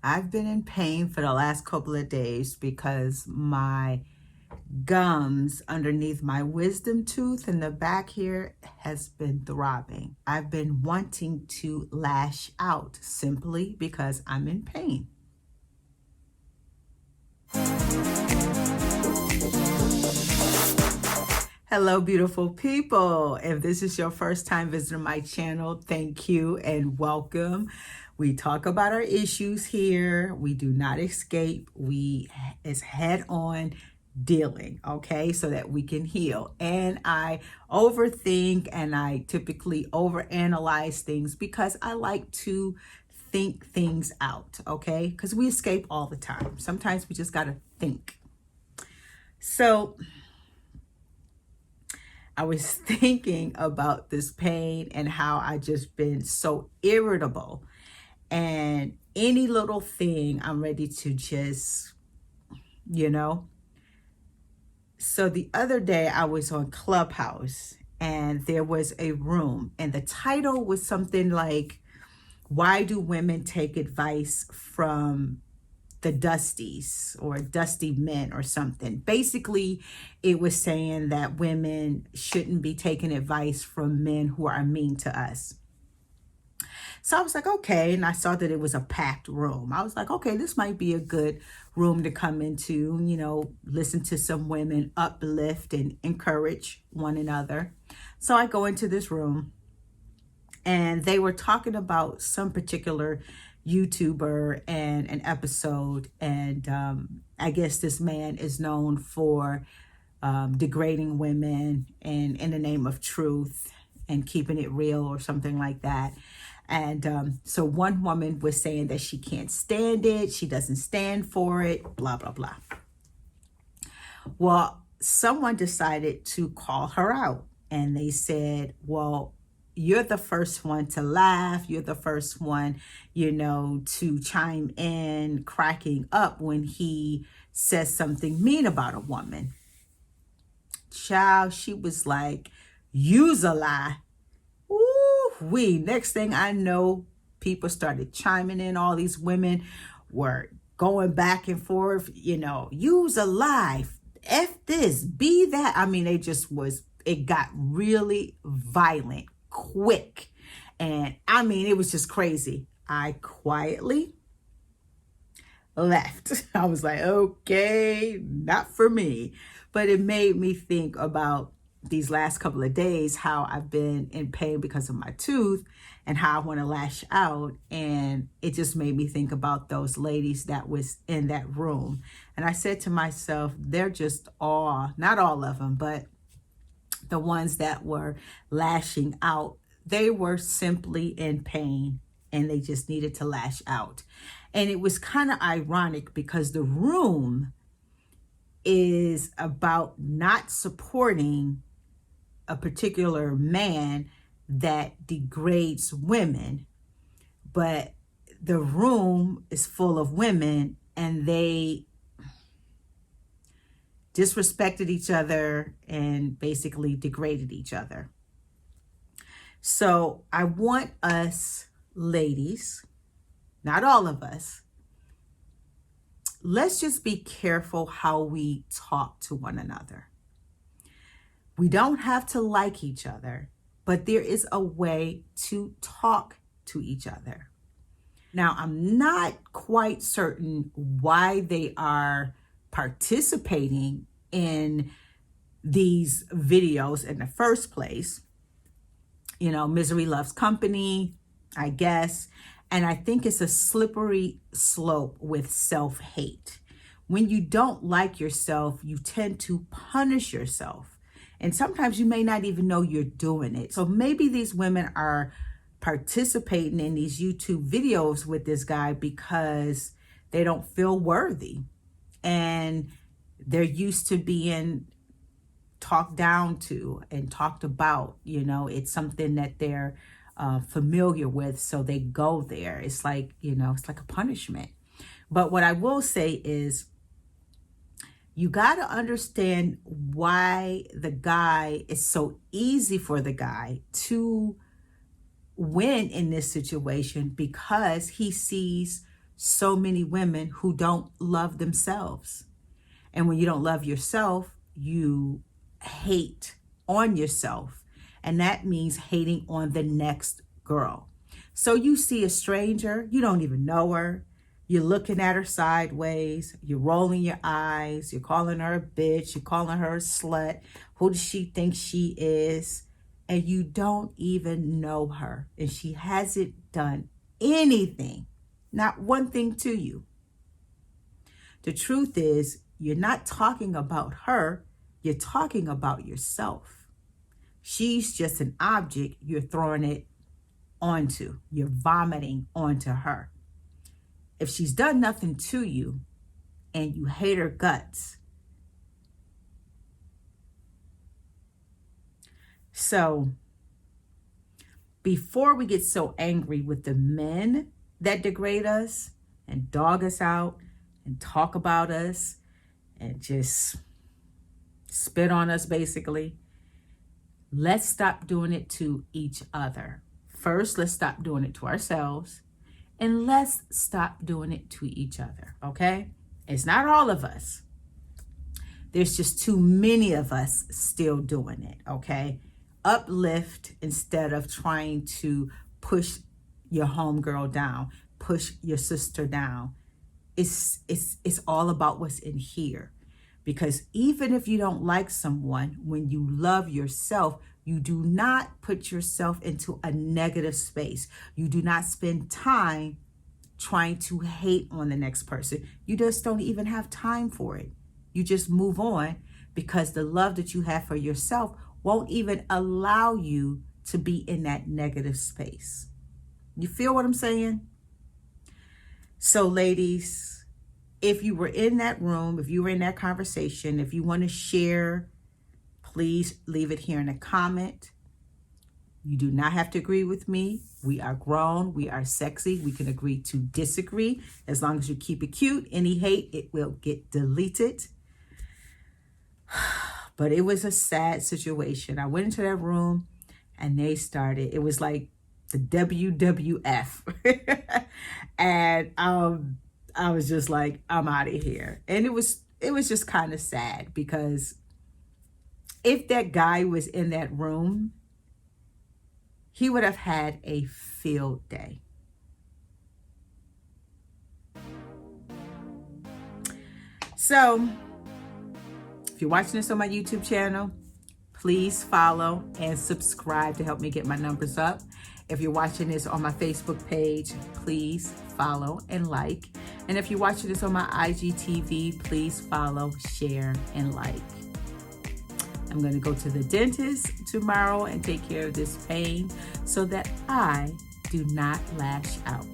I've been in pain for the last couple of days because my gums underneath my wisdom tooth in the back here has been throbbing. I've been wanting to lash out simply because I'm in pain. Hello, beautiful people. If this is your first time visiting my channel, thank you and welcome. We talk about our issues here. We do not escape. It's head on dealing, okay, so that we can heal. And I overthink and I typically overanalyze things because I like to think things out, okay, because we escape all the time. Sometimes we just got to think. So I was thinking about this pain and how I just been so irritable, and any little thing I'm ready to just, So the other day I was on Clubhouse and there was a room and the title was something like, why do women take advice from the dusties or dusty men or something? Basically, it was saying that women shouldn't be taking advice from men who are mean to us. So I was like, okay. And I saw that it was a packed room. I was like, okay, this might be a good room to come into, listen to some women uplift and encourage one another. So I go into this room and they were talking about some particular YouTuber and an episode. And I guess this man is known for degrading women and in the name of truth and keeping it real or something like that. And so one woman was saying that she can't stand it. She doesn't stand for it, blah, blah, blah. Well, someone decided to call her out and they said, well, you're the first one to laugh. You're the first one, to chime in, cracking up when he says something mean about a woman. Child, she was like, you's a lie. Ooh-wee. Next thing I know, people started chiming in. All these women were going back and forth, you's a lie. F this, be that. I mean, it got really violent quick. And I mean, it was just crazy. I quietly left. I was like, okay, not for me. But it made me think about these last couple of days, how I've been in pain because of my tooth and how I want to lash out. And it just made me think about those ladies that was in that room. And I said to myself, they're just not all of them, but the ones that were lashing out, they were simply in pain and they just needed to lash out. And it was kind of ironic because the room is about not supporting a particular man that degrades women, but the room is full of women and they disrespected each other and basically degraded each other. So I want us ladies, not all of us, let's just be careful how we talk to one another. We don't have to like each other, but there is a way to talk to each other. Now, I'm not quite certain why they are participating in these videos in the first place. Misery loves company, I guess. And I think it's a slippery slope with self-hate. When you don't like yourself, you tend to punish yourself. And sometimes you may not even know you're doing it. So maybe these women are participating in these YouTube videos with this guy because they don't feel worthy. And they're used to being talked down to and talked about. It's something that they're familiar with, so they go there. It's like, it's like a punishment. But what I will say is, you got to understand why the guy, it's so easy for the guy to win in this situation, because he sees so many women who don't love themselves. And when you don't love yourself, you hate on yourself. And that means hating on the next girl. So you see a stranger, you don't even know her. You're looking at her sideways. You're rolling your eyes. You're calling her a bitch. You're calling her a slut. Who does she think she is? And you don't even know her. And she hasn't done anything, not one thing to you. The truth is, you're not talking about her. You're talking about yourself. She's just an object you're throwing it onto. You're vomiting onto her. If she's done nothing to you and you hate her guts. So before we get so angry with the men that degrade us and dog us out and talk about us and just spit on us, basically, let's stop doing it to each other. First, let's stop doing it to ourselves. And let's stop doing it to each other, okay? It's not all of us. There's just too many of us still doing it, okay? Uplift instead of trying to push your homegirl down, push your sister down. It's all about what's in here. Because even if you don't like someone, when you love yourself, you do not put yourself into a negative space. You do not spend time trying to hate on the next person. You just don't even have time for it. You just move on because the love that you have for yourself won't even allow you to be in that negative space. You feel what I'm saying? So ladies, if you were in that room, if you were in that conversation, if you want to share, please leave it here in a comment. You do not have to agree with me. We are grown. We are sexy. We can agree to disagree. As long as you keep it cute, any hate, it will get deleted. But it was a sad situation. I went into that room and they started, it was like the WWF. And I was just like, I'm out of here. And it was just kind of sad because if that guy was in that room, he would have had a field day. So if you're watching this on my YouTube channel, please follow and subscribe to help me get my numbers up. If you're watching this on my Facebook page, please follow and like. And if you're watching this on my IGTV, please follow, share, and like. I'm going to go to the dentist tomorrow and take care of this pain so that I do not lash out.